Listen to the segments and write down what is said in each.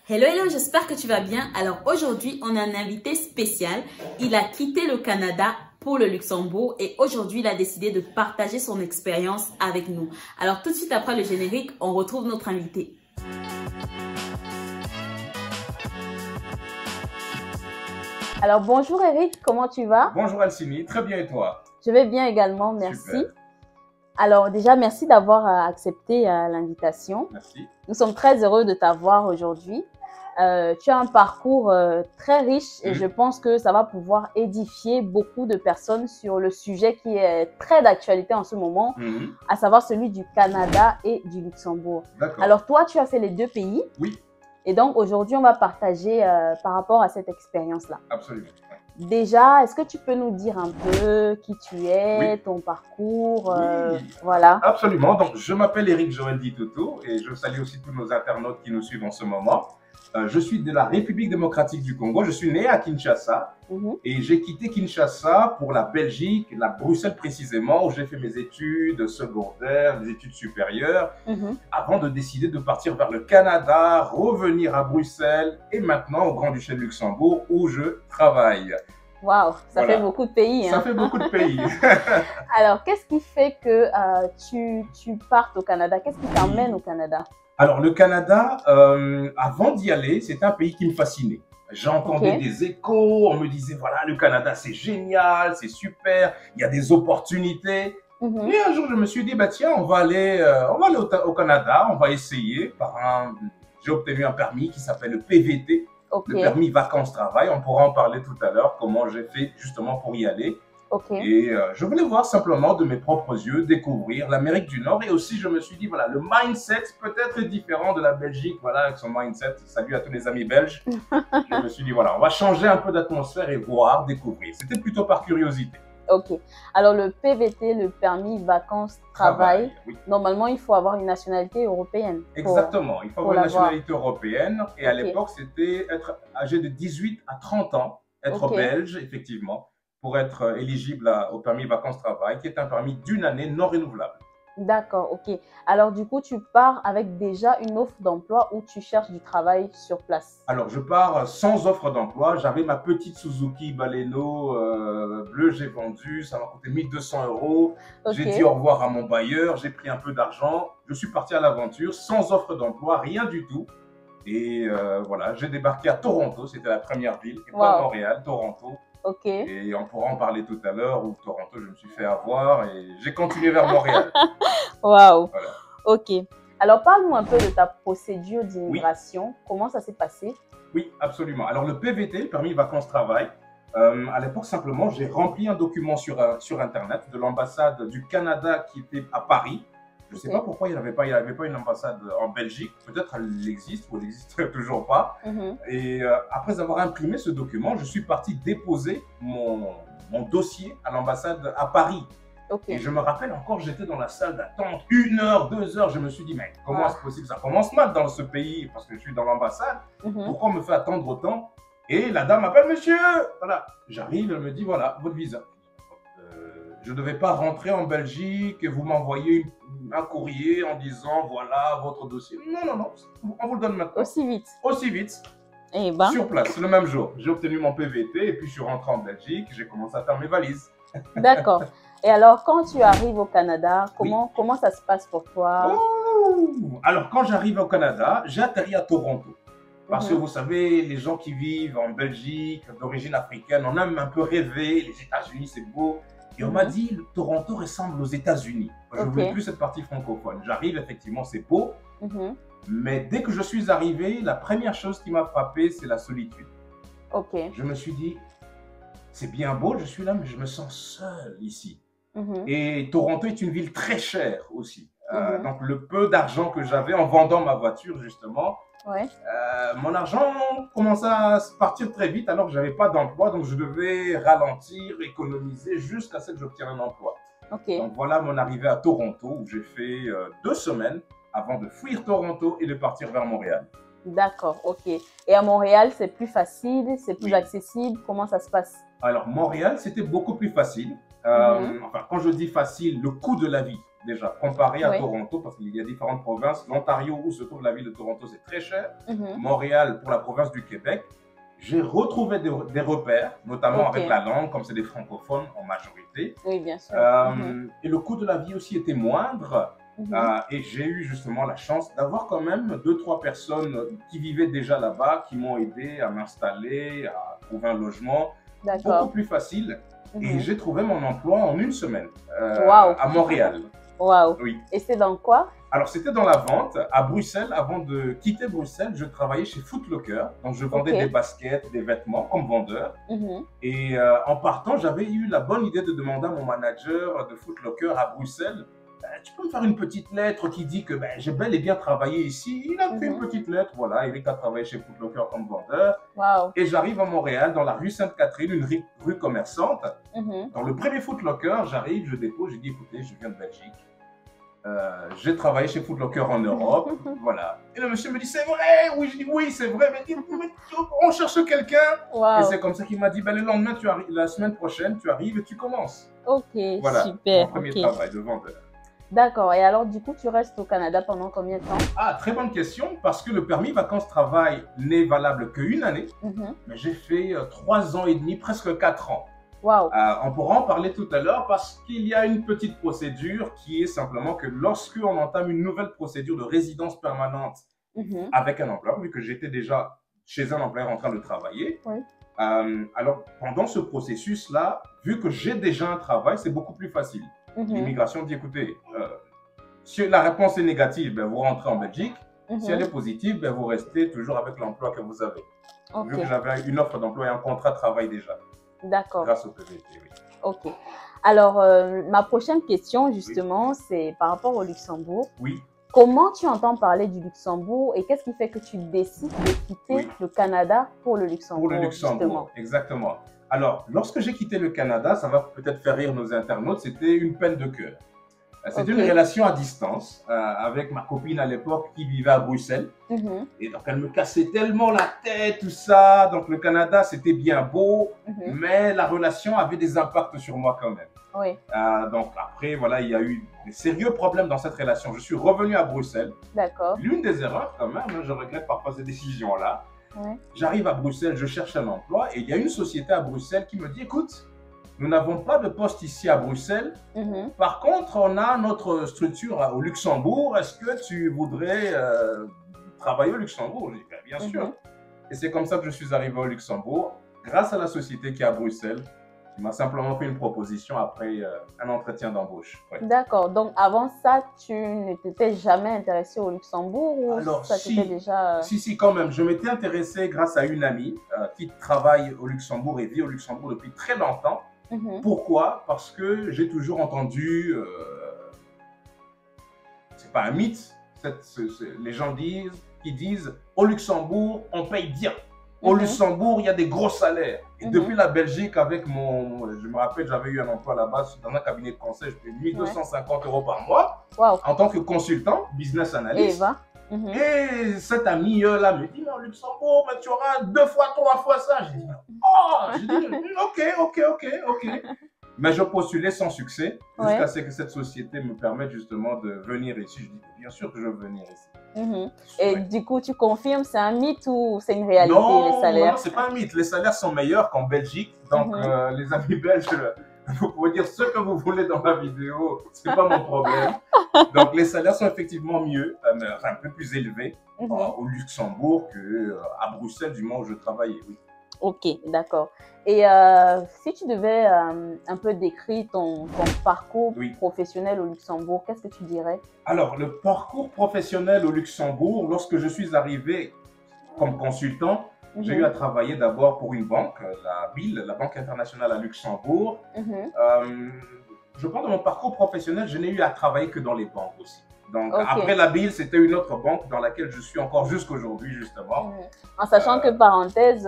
Hello, hello, j'espère que tu vas bien. Alors aujourd'hui, on a un invité spécial. Il a quitté le Canada pour le Luxembourg et aujourd'hui, il a décidé de partager son expérience avec nous. Alors tout de suite après le générique, on retrouve notre invité. Alors bonjour Eric, comment tu vas? Bonjour Alcini, très bien et toi? Je vais bien également, merci. Super. Alors déjà, merci d'avoir accepté l'invitation. Merci. Nous sommes très heureux de t'avoir aujourd'hui. Tu as un parcours très riche et je pense que ça va pouvoir édifier beaucoup de personnes sur le sujet qui est très d'actualité en ce moment, à savoir celui du Canada et du Luxembourg. Alors toi, tu as fait les deux pays. Oui. Et donc aujourd'hui, on va partager par rapport à cette expérience-là. Absolument. Déjà, est-ce que tu peux nous dire un peu qui tu es, ton parcours, voilà. Absolument. Donc, je m'appelle Eric Joël Ditoto et je salue aussi tous nos internautes qui nous suivent en ce moment. Je suis de la République démocratique du Congo. Je suis né à Kinshasa et j'ai quitté Kinshasa pour la Belgique, la Bruxelles précisément, où j'ai fait mes études secondaires, mes études supérieures, avant de décider de partir vers le Canada, revenir à Bruxelles et maintenant au Grand-Duché de Luxembourg où je travaille. Waouh, ça fait beaucoup de pays. Ça fait beaucoup de pays. Alors, qu'est-ce qui fait que tu partes au Canada? Qu'est-ce qui t'emmène au Canada? Alors, le Canada, avant d'y aller, c'est un pays qui me fascinait. J'entendais des échos, on me disait, voilà, le Canada, c'est génial, c'est super, il y a des opportunités. Et un jour, je me suis dit, bah, tiens, on va aller au Canada, on va essayer. J'ai obtenu un permis qui s'appelle le PVT, le permis vacances-travail. On pourra en parler tout à l'heure, comment j'ai fait justement pour y aller. Et je voulais voir simplement de mes propres yeux, découvrir l'Amérique du Nord. Et aussi, je me suis dit, voilà, le mindset peut-être différent de la Belgique, voilà, avec son mindset. Salut à tous les amis belges. Je me suis dit, voilà, on va changer un peu d'atmosphère et voir, découvrir. C'était plutôt par curiosité. Ok. Alors, le PVT, le permis vacances-travail, normalement, il faut avoir une nationalité européenne. Exactement. Il faut avoir une nationalité européenne. Et à l'époque, c'était être âgé de 18 à 30 ans, être belge, effectivement, pour être éligible au permis vacances-travail, qui est un permis d'une année non renouvelable. D'accord, ok. Alors, du coup, tu pars avec déjà une offre d'emploi ou tu cherches du travail sur place? Alors, je pars sans offre d'emploi. J'avais ma petite Suzuki Baleno bleue, j'ai vendu. Ça m'a coûté 1200 €. J'ai dit au revoir à mon bailleur. J'ai pris un peu d'argent. Je suis parti à l'aventure sans offre d'emploi, rien du tout. Et voilà, j'ai débarqué à Toronto. C'était la première ville. Et pas Montréal, Toronto. Et on pourra en parler tout à l'heure, où Toronto, je me suis fait avoir et j'ai continué vers Montréal. Waouh. Voilà. Ok. Alors, parle-nous un peu de ta procédure d'immigration. Comment ça s'est passé? Oui, absolument. Alors, le PVT, le permis vacances-travail, à l'époque, simplement, j'ai rempli un document sur Internet de l'ambassade du Canada qui était à Paris. Je ne sais pas pourquoi il n'y avait pas une ambassade en Belgique. Peut-être elle existe ou elle n'existe toujours pas. Et après avoir imprimé ce document, je suis parti déposer mon dossier à l'ambassade à Paris. Et je me rappelle encore, j'étais dans la salle d'attente, 1 heure, 2 heures. Je me suis dit, mais comment c'est possible? Ça commence mal dans ce pays parce que je suis dans l'ambassade. Pourquoi on me fait attendre autant? Et la dame m'appelle, monsieur. Voilà, j'arrive, elle me dit, voilà, votre visa. Je ne devais pas rentrer en Belgique et vous m'envoyez un courrier en disant voilà votre dossier. Non, on vous le donne maintenant. Aussi vite. Aussi vite. Et ben. Sur place, le même jour. J'ai obtenu mon PVT et puis je suis rentré en Belgique. J'ai commencé à faire mes valises. D'accord. Et alors, quand tu arrives au Canada, comment ça se passe pour toi? Alors, quand j'arrive au Canada, j'ai atterri à Toronto. Parce que vous savez, les gens qui vivent en Belgique, d'origine africaine, on aime un peu rêver. Les États-Unis, c'est beau. Et on m'a dit, Toronto ressemble aux États-Unis. Je ne voulais plus cette partie francophone. J'arrive, effectivement, c'est beau. Mais dès que je suis arrivé, la première chose qui m'a frappé, c'est la solitude. Je me suis dit, c'est bien beau, je suis là, mais je me sens seul ici. Et Toronto est une ville très chère aussi. Donc, le peu d'argent que j'avais en vendant ma voiture, justement, mon argent commençait à partir très vite alors que je n'avais pas d'emploi. Donc, je devais ralentir, économiser jusqu'à ce que j'obtienne un emploi. Donc, voilà mon arrivée à Toronto où j'ai fait 2 semaines avant de fuir Toronto et de partir vers Montréal. D'accord, ok. Et à Montréal, c'est plus facile, c'est plus accessible. Comment ça se passe? Alors, Montréal, c'était beaucoup plus facile. Enfin, quand je dis facile, le coût de la vie déjà, comparé à Oui. Toronto, parce qu'il y a différentes provinces. L'Ontario, où se trouve la ville de Toronto, c'est très cher. Mhm. Montréal, pour la province du Québec. J'ai retrouvé des repères, notamment avec Ok. la langue, comme c'est des francophones en majorité. Oui, bien sûr. Et le coût de la vie aussi était moindre. Mhm. Et j'ai eu justement la chance d'avoir quand même deux, trois personnes qui vivaient déjà là-bas, qui m'ont aidé à m'installer, à trouver un logement beaucoup D'accord. plus facile. Et Mhm. j'ai trouvé mon emploi en une semaine Waouh. à Montréal. Waouh. Oui. Et c'est dans quoi? Alors, c'était dans la vente à Bruxelles. Avant de quitter Bruxelles, je travaillais chez Foot Locker. Donc, je vendais Ok. des baskets, des vêtements comme vendeur. Mhm. Et en partant, j'avais eu la bonne idée de demander à mon manager de Foot Locker à Bruxelles, tu peux me faire une petite lettre qui dit que j'ai bel et bien travaillé ici. Il a fait une petite lettre, voilà, Eric a travaillé chez Foot Locker comme vendeur. Waouh. Et j'arrive à Montréal, dans la rue Sainte-Catherine, une rue commerçante. Mhm. Dans le premier Foot Locker, j'arrive, je dépose, je dis écoutez, je viens de Belgique. J'ai travaillé chez Foot Locker en Europe, voilà. Et le monsieur me dit, c'est vrai? Oui, je dis, oui, c'est vrai, mais on cherche quelqu'un. Et Waouh. c'est comme ça qu'il m'a dit, le lendemain, tu arrives, la semaine prochaine, tu arrives et tu commences. Ok, Voilà, super. mon premier Ok. travail de vendeur. D'accord. Et alors, du coup, tu restes au Canada pendant combien de temps? Ah, très bonne question, parce que le permis vacances-travail n'est valable qu'une année, Mhm. mais j'ai fait 3 ans et demi, presque 4 ans. Waouh. On pourra en parler tout à l'heure parce qu'il y a une petite procédure qui est simplement que lorsque on entame une nouvelle procédure de résidence permanente Mhm. avec un employeur, vu que j'étais déjà chez un employeur en train de travailler, Oui. alors pendant ce processus-là, vu que j'ai déjà un travail, c'est beaucoup plus facile. Mhm. L'immigration dit, écoutez, si la réponse est négative, vous rentrez en Belgique. Si elle Mhm. est positive, vous restez toujours avec l'emploi que vous avez. Ok. Vu que j'avais une offre d'emploi et un contrat de travail déjà, D'accord. grâce au PVT, oui. Ok. Alors, ma prochaine question, justement, c'est par rapport au Luxembourg. Oui. Comment tu entends parler du Luxembourg et qu'est-ce qui fait que tu décides de quitter Oui. le Canada pour le Luxembourg, Pour le Luxembourg, justement? exactement. Alors, lorsque j'ai quitté le Canada, ça va peut-être faire rire nos internautes, c'était une peine de cœur. C'était Ok. une relation à distance avec ma copine à l'époque qui vivait à Bruxelles. Mhm. Et donc, elle me cassait tellement la tête, tout ça. Donc, le Canada, c'était bien beau, Mhm. mais la relation avait des impacts sur moi quand même. Oui. Donc, après, voilà, il y a eu des sérieux problèmes dans cette relation. Je suis revenu à Bruxelles. D'accord. L'une des erreurs, quand même, je regrette parfois ces décisions-là. Ouais. J'arrive à Bruxelles, je cherche un emploi et il y a une société à Bruxelles qui me dit, écoute, nous n'avons pas de poste ici à Bruxelles. Mhm. Par contre, on a notre structure au Luxembourg. Est-ce que tu voudrais travailler au Luxembourg? Je dis, bien sûr. Mhm. Et c'est comme ça que je suis arrivé au Luxembourg, grâce à la société qui est à Bruxelles. Il m'a simplement fait une proposition après un entretien d'embauche. Ouais. D'accord. Donc, avant ça, tu ne t'étais jamais intéressé au Luxembourg ou Alors, ça t'était déjà… si, quand même. Je m'étais intéressé grâce à une amie qui travaille au Luxembourg et vit au Luxembourg depuis très longtemps. Mhm. Pourquoi? Parce que j'ai toujours entendu, c'est pas un mythe, les gens disent au Luxembourg, on paye bien. Au Mhm. Luxembourg, il y a des gros salaires. Et Mhm. depuis la Belgique, je me rappelle, j'avais eu un emploi là-bas dans un cabinet de conseil, je payais 1250 € par mois Waouh. en tant que consultant, business Et analyst. va. Mhm. Et cet ami-là me dit, mais au Luxembourg, mais tu auras 2 fois, 3 fois ça. J'ai dit, oh, j'ai dit, ok. Mais je postulais sans succès, jusqu'à ce que cette société me permette justement de venir ici. Je dis, bien sûr que je veux venir ici. Mhm. Et Ouais. du coup, tu confirmes, c'est un mythe ou c'est une réalité, Non, les salaires? non, c'est pas un mythe. Les salaires sont meilleurs qu'en Belgique. Donc, les amis belges, vous pouvez dire ce que vous voulez dans la vidéo, c'est pas mon problème. Donc, les salaires sont effectivement mieux, un peu plus élevés au Luxembourg qu'à Bruxelles, du moment où je travaillais, oui. Ok, d'accord. Et si tu devais un peu décrire ton parcours professionnel au Luxembourg, qu'est-ce que tu dirais? Alors, le parcours professionnel au Luxembourg, lorsque je suis arrivé comme consultant, j'ai eu à travailler d'abord pour une banque, la BIL, la Banque internationale à Luxembourg. Je pense que dans mon parcours professionnel, je n'ai eu à travailler que dans les banques aussi. Donc, après la BIL, c'était une autre banque dans laquelle je suis encore jusqu'aujourd'hui, justement. En sachant que, parenthèse,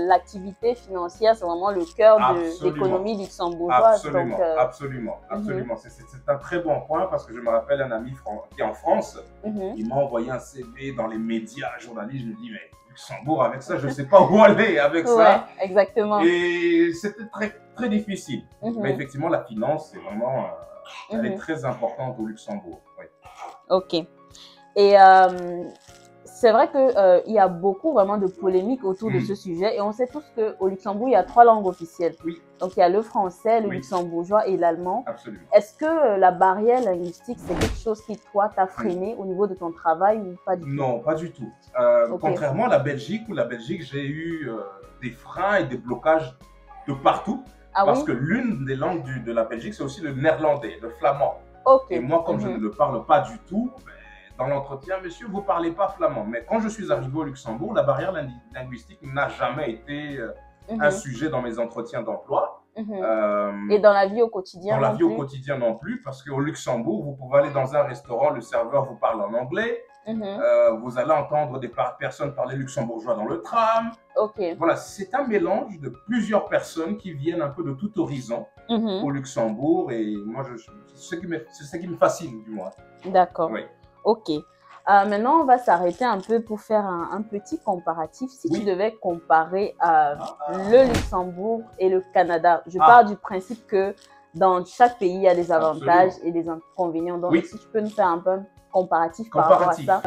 l'activité financière, c'est vraiment le cœur de l'économie luxembourgeoise. Absolument. C'est un très bon point parce que je me rappelle un ami qui est en France, il m'a envoyé un CV dans les médias, journalistes, je me dis, mais Luxembourg, avec ça, je ne sais pas où aller avec ça. Ouais, exactement. Et c'était très, très difficile. Mais effectivement, la finance, c'est vraiment Elle est très importante au Luxembourg. Oui. Ok. Et c'est vrai qu'il y a beaucoup vraiment de polémiques autour de ce sujet. Et on sait tous qu'au Luxembourg, il y a 3 langues officielles. Oui. Donc, il y a le français, le luxembourgeois et l'allemand. Absolument. Est-ce que la barrière linguistique, c'est quelque chose qui, toi, t'a freiné au niveau de ton travail ou pas du tout? Non, pas du tout. Contrairement à la Belgique, où la Belgique, j'ai eu des freins et des blocages de partout. Parce que l'une des langues de la Belgique, c'est aussi le néerlandais, le flamand. Et moi, comme je ne le parle pas du tout, dans l'entretien, monsieur, vous ne parlez pas flamand. Mais quand je suis arrivé au Luxembourg, la barrière linguistique n'a jamais été un sujet dans mes entretiens d'emploi. Et dans la vie au quotidien? Dans la vie au quotidien non plus, parce qu'au Luxembourg, vous pouvez aller dans un restaurant, le serveur vous parle en anglais. Vous allez entendre des personnes parler luxembourgeois dans le tram. Voilà, c'est un mélange de plusieurs personnes qui viennent un peu de tout horizon au Luxembourg. Et moi, c'est ce qui me fascine, du moins. D'accord. Oui. Ok. Maintenant, on va s'arrêter un peu pour faire un petit comparatif. Si tu devais comparer le Luxembourg et le Canada, je pars du principe que dans chaque pays, il y a des avantages et des inconvénients. Donc, si tu peux nous faire un peu un comparatif par rapport à ça.